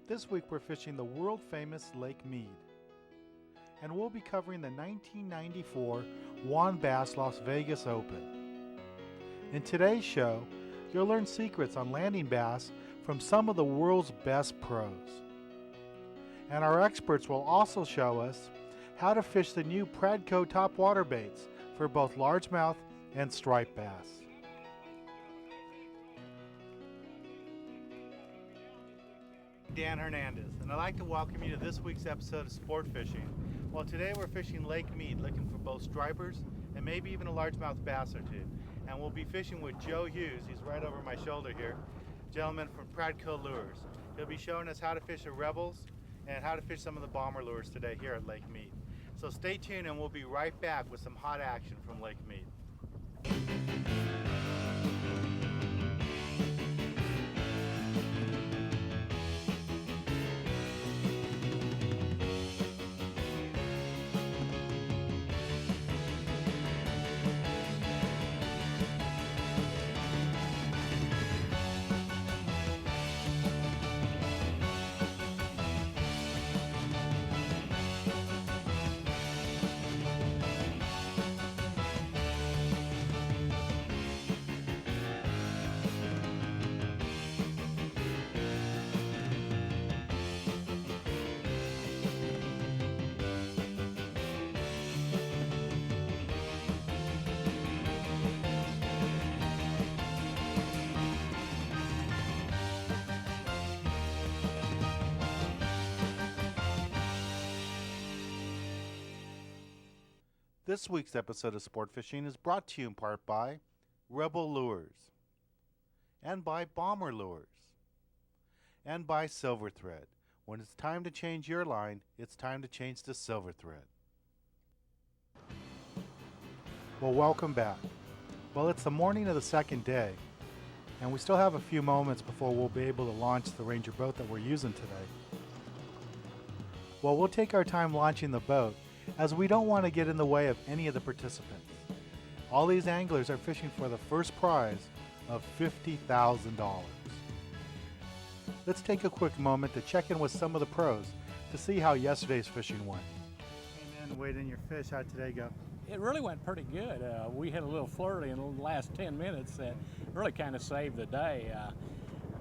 This week we're fishing the world-famous Lake Mead. And we'll be covering the 1994 Juan Bass Las Vegas Open. In today's show, you'll learn secrets on landing bass from some of the world's best pros. And our experts will also show us how to fish the new Pradco topwater baits for both largemouth and striped bass. Dan Hernandez, and I'd like to welcome you to this week's episode of Sport Fishing. Well, today we're fishing Lake Mead, looking for both stripers and maybe even a largemouth bass or two. And we'll be fishing with Joe Hughes. He's right over my shoulder here, gentleman from Pradco Lures. He'll be showing us how to fish the Rebels and how to fish some of the bomber lures today here at Lake Mead. So stay tuned and we'll be right back with some hot action from Lake Mead. This week's episode of Sport Fishing is brought to you in part by Rebel Lures, and by Bomber Lures, and by Silver Thread. When it's time to change your line, it's time to change to Silver Thread. Well, welcome back. Well, it's the morning of the second day, and we still have a few moments before we'll be able to launch the Ranger boat that we're using today. Well, we'll take our time launching the boat, as we don't want to get in the way of any of the participants. All these anglers are fishing for the first prize of $50,000. Let's take a quick moment to check in with some of the pros to see how yesterday's fishing went. And then weighed in your fish. How'd today go? It really went pretty good. We had a little flurry in the last 10 minutes that really kind of saved the day.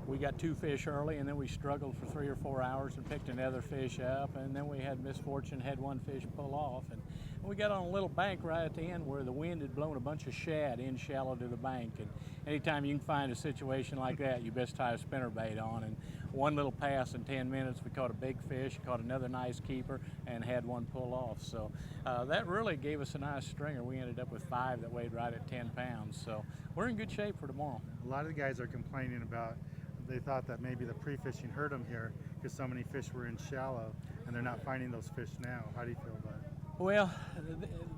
We got 2 fish early, and then we struggled for 3 or 4 hours and picked another fish up, and then we had misfortune, had 1 fish pull off, and we got on a little bank right at the end where the wind had blown a bunch of shad in shallow to the bank. And anytime you can find a situation like that, you best tie a spinnerbait on. And 1 little pass in 10 minutes, we caught a big fish, caught another nice keeper, and had 1 pull off. So that really gave us a nice stringer. We ended up with 5 that weighed right at 10 pounds. So we're in good shape for tomorrow. A lot of the guys are complaining about they thought that maybe the pre-fishing hurt them here because so many fish were in shallow and they're not finding those fish now. How do you feel about it? Well,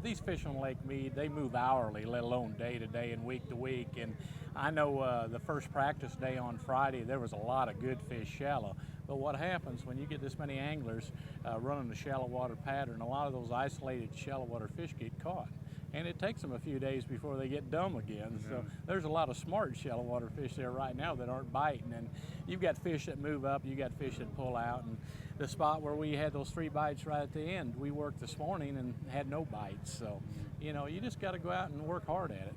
these fish on Lake Mead, they move hourly, let alone day to day and week to week. And I know the first practice day on Friday, there was a lot of good fish shallow. But what happens when you get this many anglers running a shallow water pattern, a lot of those isolated shallow water fish get caught. And it takes them a few days before they get dumb again. Yeah. So there's a lot of smart shallow water fish there right now that aren't biting. And you've got fish that move up, you got fish that pull out. And the spot where we had those 3 bites right at the end, we worked this morning and had no bites. So, you know, you just got to go out and work hard at it.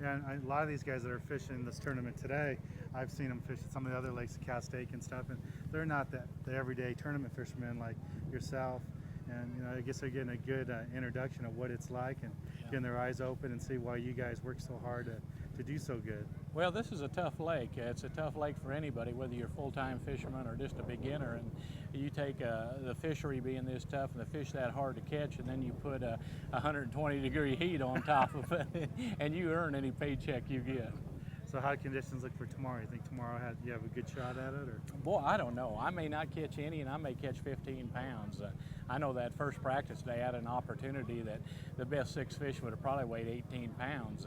Yeah, and a lot of these guys that are fishing this tournament today, I've seen them fish at some of the other lakes, Castaic and stuff, and they're not the everyday tournament fishermen like yourself. And you know, I guess they're getting a good introduction of what it's like and getting their eyes open and see why you guys work so hard to do so good. Well, this is a tough lake. It's a tough lake for anybody, whether you're a full-time fisherman or just a beginner. And you take the fishery being this tough and the fish that hard to catch, and then you put a 120-degree heat on top of it, and you earn any paycheck you get. So how do conditions look for tomorrow? You think tomorrow you have a good shot at it? Or? Boy, I don't know. I may not catch any, and I may catch 15 pounds. I know that first practice day I had an opportunity that the best 6 fish would have probably weighed 18 pounds.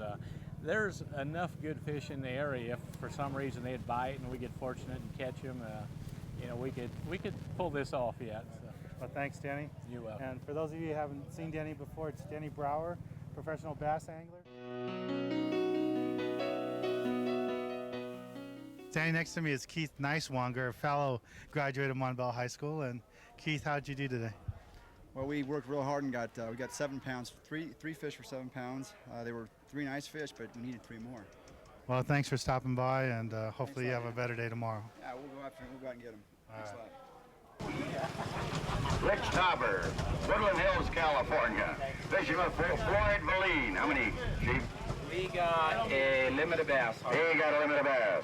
There's enough good fish in the area. If for some reason they'd bite and we get fortunate and catch them, you know, we could pull this off yet. So. Well, thanks, Denny. You're welcome. And for those of you who haven't seen Denny before, it's Denny Brower, professional bass angler. Standing next to me is Keith Neiswanger, a fellow graduate of Montbell High School. And Keith, how'd you do today? Well, we worked real hard and we got 7 pounds, three fish for 7 pounds. They were 3 nice fish, but we needed 3 more. Well, thanks for stopping by, and hopefully you have a better day tomorrow. Yeah, we'll go out and get them. Thanks a lot. Rich Tauber, Woodland Hills, California. Fishing with Floyd Valine. How many, Chief? We got a limited bass. He got a limited bass.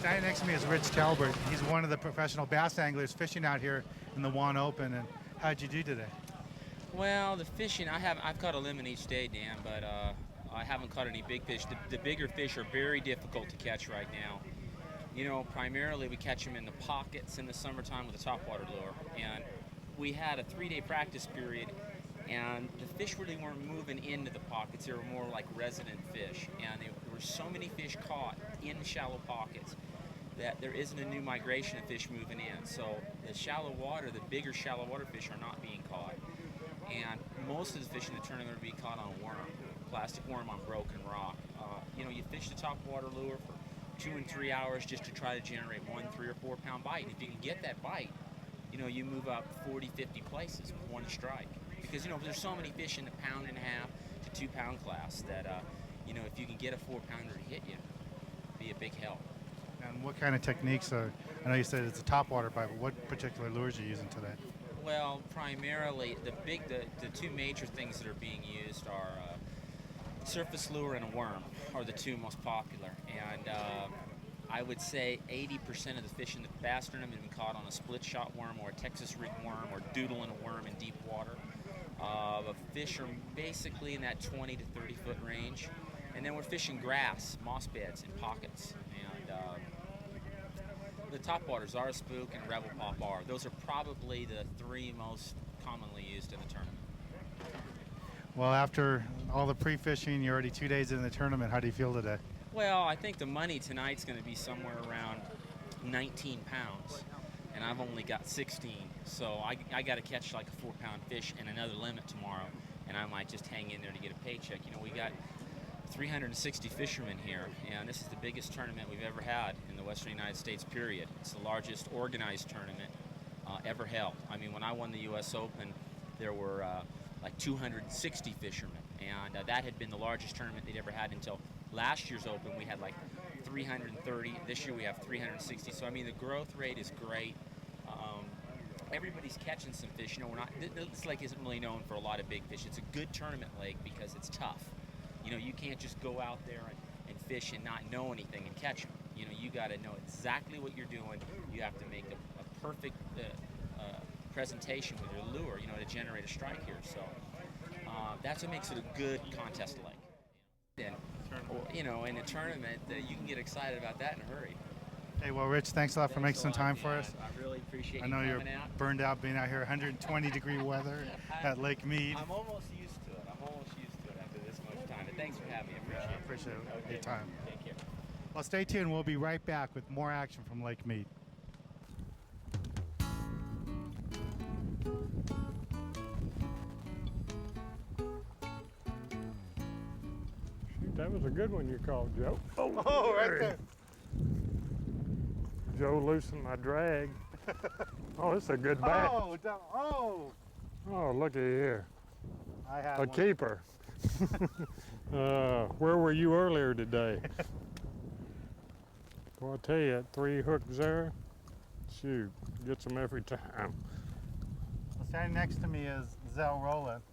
Standing next to me is Rich Talbert. He's one of the professional bass anglers fishing out here in the Juan Open. And how'd you do today? Well, the fishing, I've caught a limit each day, Dan, but I haven't caught any big fish. The bigger fish are very difficult to catch right now. You know, primarily we catch them in the pockets in the summertime with a topwater lure. And we had a 3-day practice period, and the fish really weren't moving into the pockets. They were more like resident fish. And there were so many fish caught in shallow pockets that there isn't a new migration of fish moving in. So the shallow water, the bigger shallow water fish are not being caught. And most of the fish in the tournament are being caught on worm, plastic worm on broken rock. You know, you fish the topwater lure for 2 and 3 hours just to try to generate 1 3 or 4 pound bite. And if you can get that bite, you know, you move up 40, 50 places with 1 strike. Because, you know, there's so many fish in the 1.5 pound to 2 pound class that, you know, if you can get a 4 pounder to hit you, it'd be a big help. And what kind of techniques are, I know you said it's a topwater bite, but what particular lures are you using today? Well, primarily, the 2 major things that are being used are surface lure and a worm are the 2 most popular. And I would say 80% of the fish in the bass tournament have been caught on a split shot worm or a Texas rig worm or doodling a worm in deep water. The fish are basically in that 20 to 30 foot range. And then we're fishing grass, moss beds, and pockets. And the topwaters are a spook and Rebel Pop are. Those are probably the 3 most commonly used in the tournament. Well, after all the pre-fishing, you're already 2 days in the tournament. How do you feel today? Well, I think the money tonight's going to be somewhere around 19 pounds, and I've only got 16. So I got to catch like a 4 pound fish and another limit tomorrow, and I might just hang in there to get a paycheck. You know, we got 360 fishermen here, and this is the biggest tournament we've ever had in the Western United States, period. It's the largest organized tournament ever held. I mean, when I won the U.S. Open, there were like 260 fishermen, and that had been the largest tournament they'd ever had until last year's Open. We had like 330. This year we have 360. So I mean, the growth rate is great. Everybody's catching some fish. You know, this lake isn't really known for a lot of big fish. It's a good tournament lake because it's tough. You know, you can't just go out there and fish and not know anything and catch them. You know, you got to know exactly what you're doing. You have to make a perfect presentation with your lure, you know, to generate a strike here. So that's what makes it a good contest lake. And, you know, in a tournament, you can get excited about that in a hurry. Hey, well, Rich, thanks a lot for making some time for us. I really appreciate I you know coming you're out. burned out being out here, 120 degree weather at Lake Mead. I'm almost used to it. After this much time. But thanks for having me. I appreciate it. Appreciate your time. Take care. Well, stay tuned. We'll be right back with more action from Lake Mead. Shoot, that was a good one you called, Joe. Oh, right there. Joe loosened my drag. Oh, this is a good bat. Oh, Oh, looky here. I had A one. keeper. Where were you earlier today? Well, I'll tell you, that 3 hooks there, shoot, gets them every time. Well, standing next to me is Zell Rowland,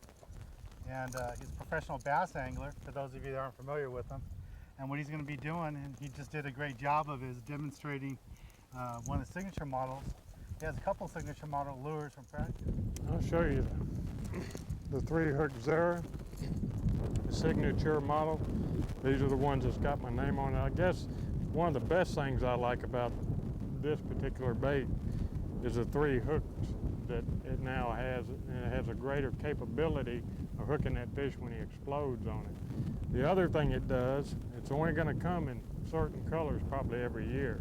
and he's a professional bass angler, for those of you that aren't familiar with him. And what he's going to be doing, and he just did a great job of, is demonstrating one of the signature models. He has a couple signature model lures from practice. I'll show you the 3 hooks there, the signature model. These are the ones that's got my name on it. I guess one of the best things I like about this particular bait is the 3 hooks that it now has, and it has a greater capability of hooking that fish when he explodes on it. The other thing it does, it's only going to come in certain colors probably every year.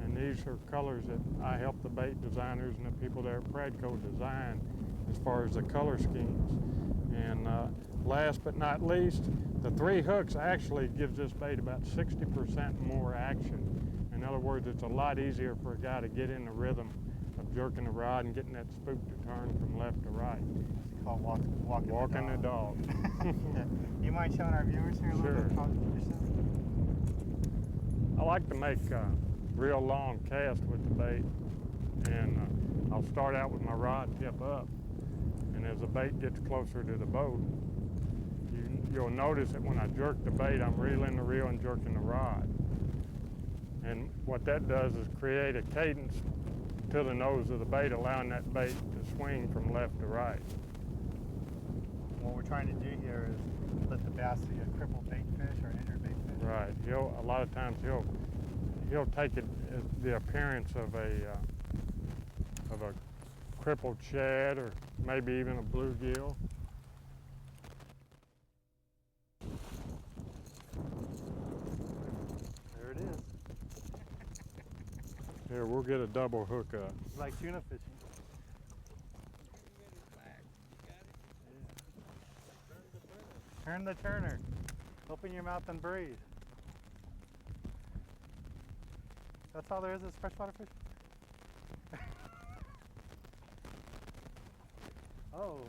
And these are colors that I help the bait designers and the people there at Pradco design as far as the color schemes. And last but not least, the 3 hooks actually gives this bait about 60% more action other words, it's a lot easier for a guy to get in the rhythm of jerking the rod and getting that spook to turn from left to right. It's called walking Walking the dog. You mind showing our viewers here a little Sure. bit about yourself? I like to make real long casts with the bait, and I'll start out with my rod tip up, and as the bait gets closer to the boat, you'll notice that when I jerk the bait, I'm reeling the reel and jerking the rod. And what that does is create a cadence to the nose of the bait, allowing that bait to swing from left to right. What we're trying to do here is let the bass see a crippled bait fish or an injured bait fish. Right. A lot of times he'll take it as the appearance of a crippled shad or maybe even a bluegill. There it is. Here, we'll get a double hook up. It's like tuna fishing. Turn the turner. Open your mouth and breathe. That's all there is freshwater fishing? Oh.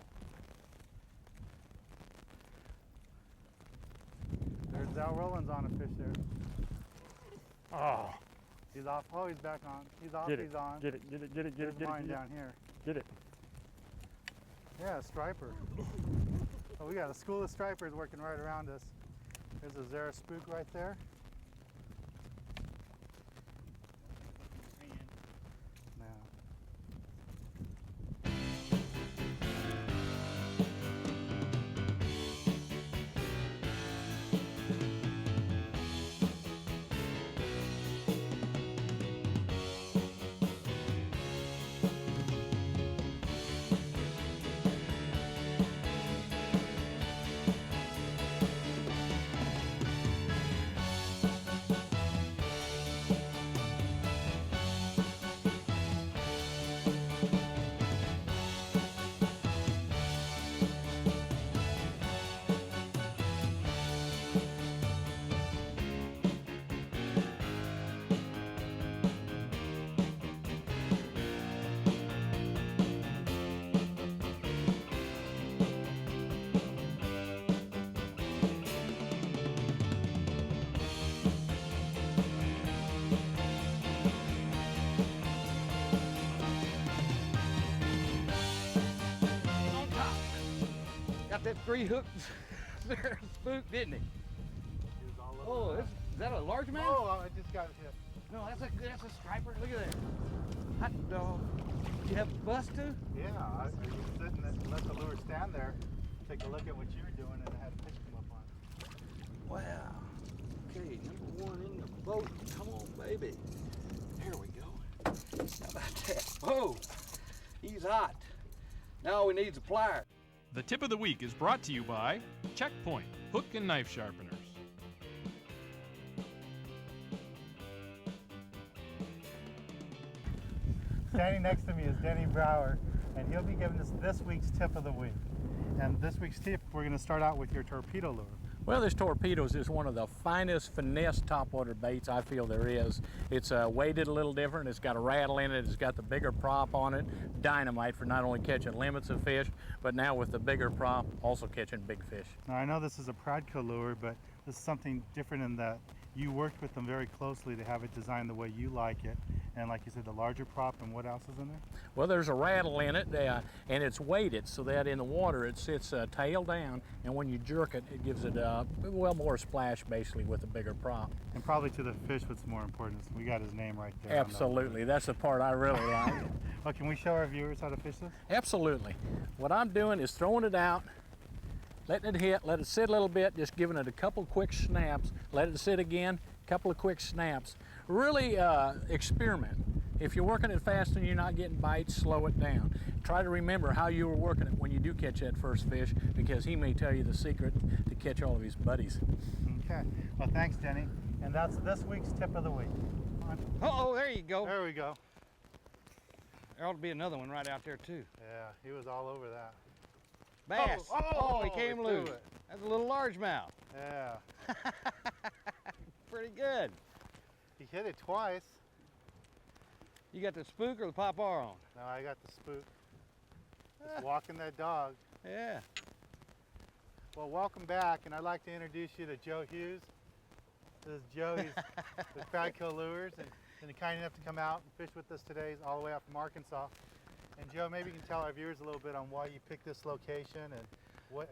There's Al Rollins on a fish there. Oh, He's off. Oh, he's back on. He's off. get it, He's on. get it, get it, get it, get There's it, get mine it, down here. get it. Yeah, a striper. Oh, we got a school of stripers working right around us. There's a Zara spook right there. Now. Got that 3 hooks there spook, didn't he? Oh, is that a largemouth? Oh, I just got hit. No, that's a striper. Look at that. Hot dog. Did you have a bust too? Yeah, I was sitting and let the lure stand there, take a look at what you were doing, and I had a fish come up on. Wow. Okay, number 1 in the boat. Come on, baby. There we go. How about that? Whoa, he's hot. Now all we need is a plier. The tip of the week is brought to you by Checkpoint Hook and Knife Sharpeners. Standing next to me is Denny Brower, and he'll be giving us this week's tip of the week. And this week's tip, we're going to start out with your torpedo lure. Well, this torpedoes is one of the finest finesse topwater baits I feel there is. It's weighted a little different. It's got a rattle in it. It's got the bigger prop on it. Dynamite for not only catching limits of fish, but now with the bigger prop, also catching big fish. Now, I know this is a Pradco lure, but this is something different in that you worked with them very closely to have it designed the way you like it. And like you said, the larger prop, and what else is in there? Well, there's a rattle in it, and it's weighted so that in the water it sits tail down, and when you jerk it, it gives it well more splash basically with a bigger prop. And probably to the fish, what's more important is we got his name right there. Absolutely, that's the part I really like. Well, can we show our viewers how to fish this? Absolutely. What I'm doing is throwing it out, letting it hit, let it sit a little bit, just giving it a couple quick snaps, let it sit again, couple of quick snaps. Really experiment. If you're working it fast and you're not getting bites, slow it down. Try to remember how you were working it when you do catch that first fish, because he may tell you the secret to catch all of his buddies. Okay. Well, thanks, Denny. And that's this week's tip of the week. Oh, there you go. There we go. There ought to be another one right out there too. Yeah, he was all over that. Bass. Oh, he came he threw loose. it. That's a little largemouth. Yeah. Pretty good. He He hit it twice. You got the spook or the pop R on? No, I got the spook. Just walking that dog. Yeah. Well, welcome back, and I'd like to introduce you to Joe Hughes. This is Joe. He's with Crowdkill Lures, and he's kind enough to come out and fish with us today, He's all the way out from Arkansas. And Joe, maybe you can tell our viewers a little bit on why you picked this location and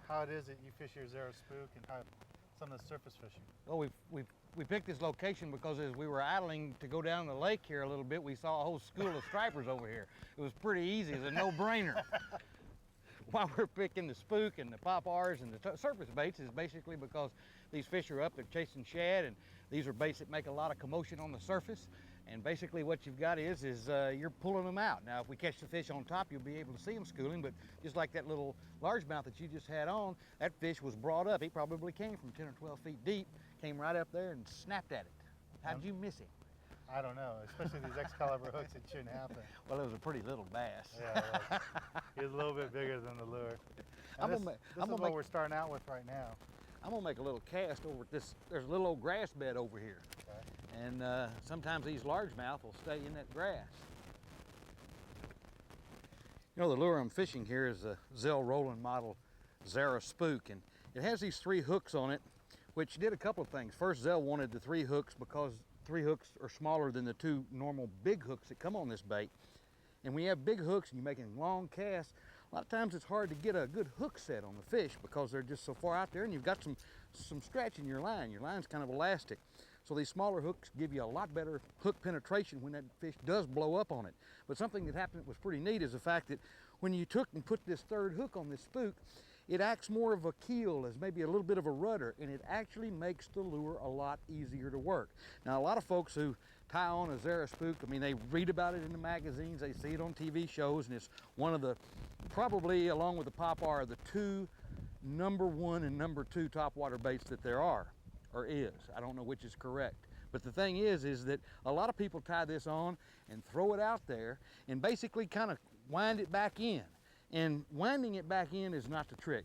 how it is that you fish your Zero spook and how some of the surface fishing. Well, we picked this location because as we were idling to go down the lake here a little bit, we saw a whole school of stripers over here. It was pretty easy. It was a no-brainer. Why we're picking the spook and the pop R's and the surface baits is basically because these fish are up, they're chasing shad, and these are baits that make a lot of commotion on the surface. And basically what you've got is you're pulling them out. Now, if we catch the fish on top, you'll be able to see them schooling, but just like that little largemouth that you just had on, that fish was brought up. He probably came from 10 or 12 feet deep, came right up there and snapped at it. How'd you miss him? I don't know, especially these Excalibur hooks, it shouldn't happen. Well, it was a pretty little bass. Yeah, it was. He was a little bit bigger than the lure. And this is what we're starting out with right now. I'm gonna make a little cast over this. There's a little old grass bed over here. Okay. And sometimes these largemouth will stay in that grass. You know, the lure I'm fishing here is a Zell Roland model Zara spook, and it has these 3 hooks on it, which did a couple of things. First, Zell wanted the 3 hooks because 3 hooks are smaller than the 2 normal big hooks that come on this bait. And when you have big hooks and you're making long casts, a lot of times it's hard to get a good hook set on the fish because they're just so far out there, and you've got some stretch in your line. Your line's kind of elastic. So these smaller hooks give you a lot better hook penetration when that fish does blow up on it. But something that happened that was pretty neat is the fact that when you took and put this 3rd hook on this spook, it acts more of a keel, as maybe a little bit of a rudder, and it actually makes the lure a lot easier to work. Now, a lot of folks who tie on a Zara spook, I mean, they read about it in the magazines, they see it on TV shows, and it's one of the, probably along with the pop R, the 2 number 1 and number 2 topwater baits that there are, or is. I don't know which is correct. But the thing is that a lot of people tie this on and throw it out there and basically kind of wind it back in. And winding it back in is not the trick.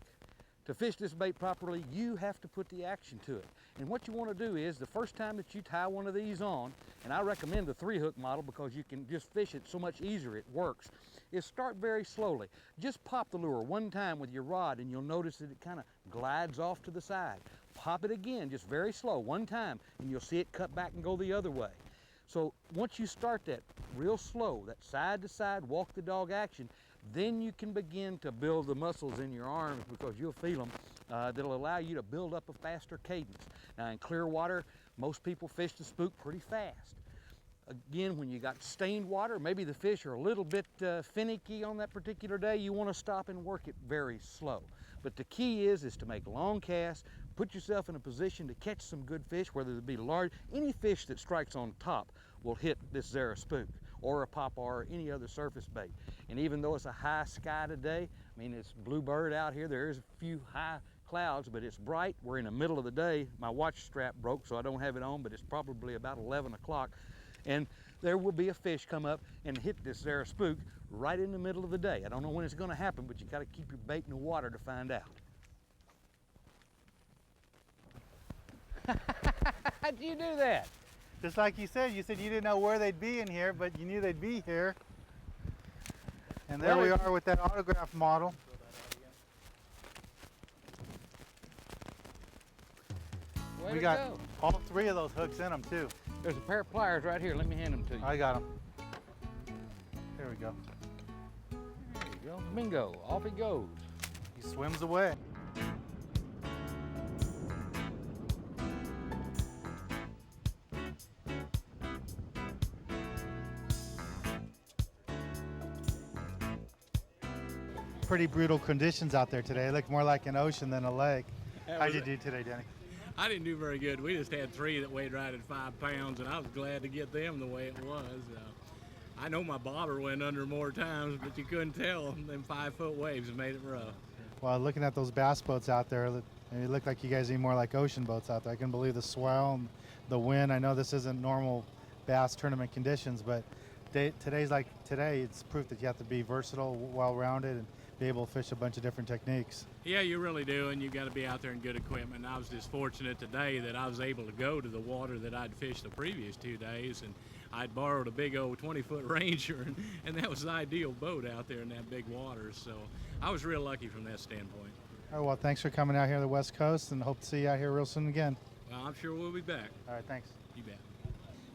To fish this bait properly, you have to put the action to it. And what you want to do is, the first time that you tie one of these on, and I recommend the 3-hook model because you can just fish it so much easier, it works, is start very slowly. Just pop the lure one time with your rod and you'll notice that it kind of glides off to the side. Pop it again, just very slow, one time, and you'll see it cut back and go the other way. So once you start that real slow, that side to side, walk the dog action, then you can begin to build the muscles in your arms because you'll feel them. That'll allow you to build up a faster cadence. Now in clear water, most people fish the spook pretty fast. Again, when you got stained water, maybe the fish are a little bit finicky on that particular day, you want to stop and work it very slow. But the key is to make long casts, put yourself in a position to catch some good fish, whether it be large, any fish that strikes on top will hit this Zara spook or a pop R or any other surface bait. And even though it's a high sky today, I mean, it's bluebird out here, there is a few high clouds, but it's bright. We're in the middle of the day. My watch strap broke, so I don't have it on, but it's probably about 11 o'clock. And there will be a fish come up and hit this Zara spook right in the middle of the day. I don't know when it's gonna happen, but you gotta keep your bait in the water to find out. How'd you do that? Just like you said you didn't know where they'd be in here, but you knew they'd be here. And there we are with that autograph model. Way We to got go. all 3 of those hooks in them too. There's a pair of pliers right here. Let me hand them to you. I got them. There we go. There you go. Bingo. Off he goes. He swims away. Pretty brutal conditions out there today. It looked more like an ocean than a lake. How'd you do today, Danny? I didn't do very good. We just had 3 that weighed right at 5 pounds, and I was glad to get them the way it was. I know my bobber went under more times, but you couldn't tell. Them 5-foot waves made it rough. Well, looking at those bass boats out there, it looked like you guys need more like ocean boats out there. I can believe the swell and the wind. I know this isn't normal bass tournament conditions, but today's like today. It's proof that you have to be versatile, well-rounded, and be able to fish a bunch of different techniques. Yeah, you really do, and you got to be out there in good equipment. And I was just fortunate today that I was able to go to the water that I'd fished the previous 2 days, and I'd borrowed a big old 20-foot Ranger, and that was the ideal boat out there in that big water. So I was real lucky from that standpoint. All right, well, thanks for coming out here to the West Coast, and hope to see you out here real soon again. Well, I'm sure we'll be back. All right, thanks. You bet.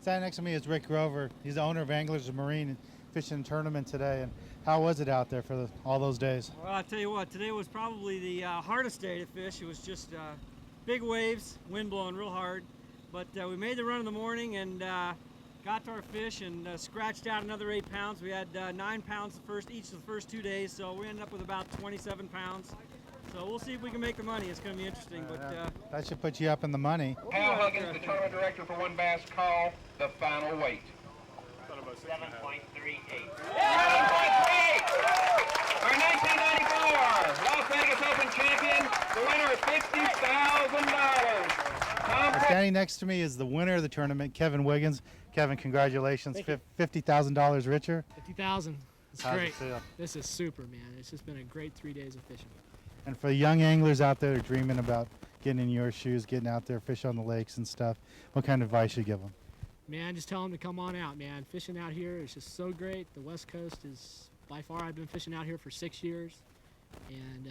Standing next to me is Rick Grover. He's the owner of Anglers and Marine, fishing a tournament today. And how was it out there for all those days? Well, I'll tell you what, today was probably the hardest day to fish. It was just big waves, wind blowing real hard. But we made the run in the morning and got to our fish and scratched out another 8 pounds. We had 9 pounds each of the first 2 days, so we ended up with about 27 pounds. So we'll see if we can make the money. It's going to be interesting. But that should put you up in the money. Hal Huggins, the tournament director for One Bass, call the final weight. 7.38. 7.38! Our 1994 Las Vegas Open champion, the winner of $50,000. Standing next to me is the winner of the tournament, Kevin Wiggins. Kevin, congratulations, $50,000 richer. 50,000. It's How's great. it feel? This is super, man. It's just been a great 3 days of fishing. And for the young anglers out there dreaming about getting in your shoes, getting out there, fish on the lakes and stuff, what kind of advice you give them? Man, just tell them to come on out, man. Fishing out here is just so great. The West Coast is, by far, I've been fishing out here for 6 years, and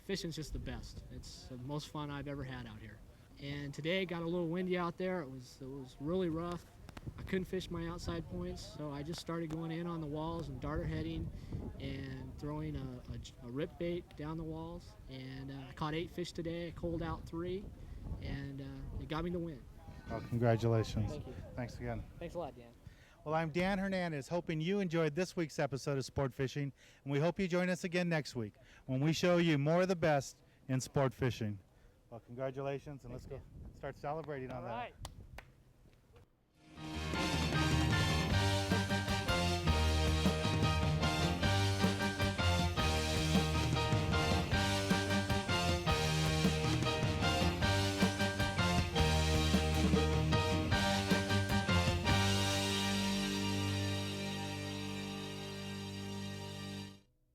fishing's just the best. It's the most fun I've ever had out here. And today it got a little windy out there. It was really rough. I couldn't fish my outside points, so I just started going in on the walls and darter heading and throwing a rip bait down the walls. And I caught 8 fish today. I cold out 3, and it got me the win. Well, congratulations. Thank you. Thanks again. Thanks a lot, Dan. Well, I'm Dan Hernandez, hoping you enjoyed this week's episode of Sport Fishing, and we hope you join us again next week when we show you more of the best in sport fishing. Well, congratulations, and let's go start celebrating on that. All right.